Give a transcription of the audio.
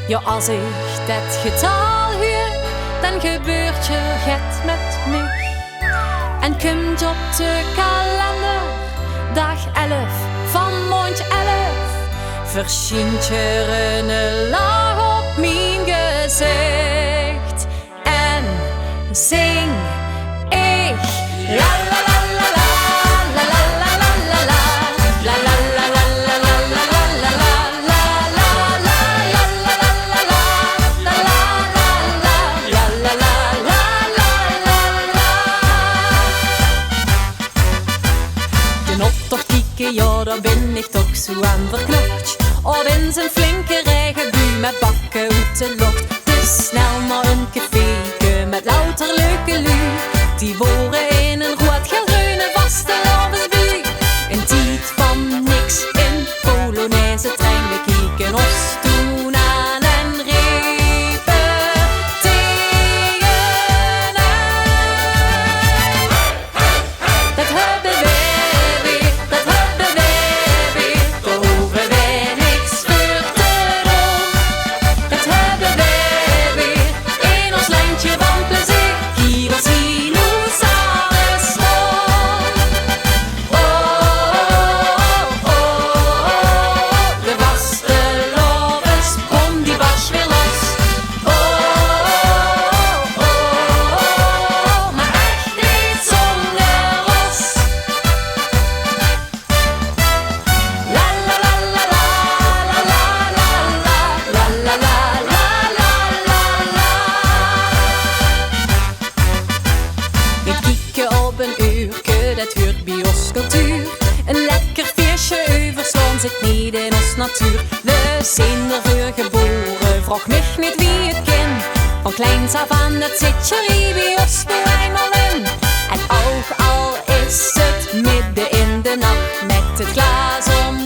Ja, als ik dat getal huur, dan gebeurt je het met mij. En komt op de kalender, dag 11 van maand 11, verschijnt je een lach op mijn gezicht. En zing ik la la la la la la la la la la la la la la la la la ja, daar ben ik toch zo aan verknocht. Op in zijn flinke rijgebu met bakken uit de locht. Dus snel naar een café met louter leuke lui. Die woren in een rood-geel-groene vaste lavensbu. Een tijd van niks in Polonaise trein. We keken ons toen aan en riepen tegenaan. Dat hebben wij. Dat hoort bij ons cultuur. Een lekker feestje overslaan zit niet in ons natuur. We zijn ervoor geboren, vraag mich niet wie het ken. Van kleins af aan, dat zit je bij ons nu eenmaal in. En ook al is het midden in de nacht met het glaas om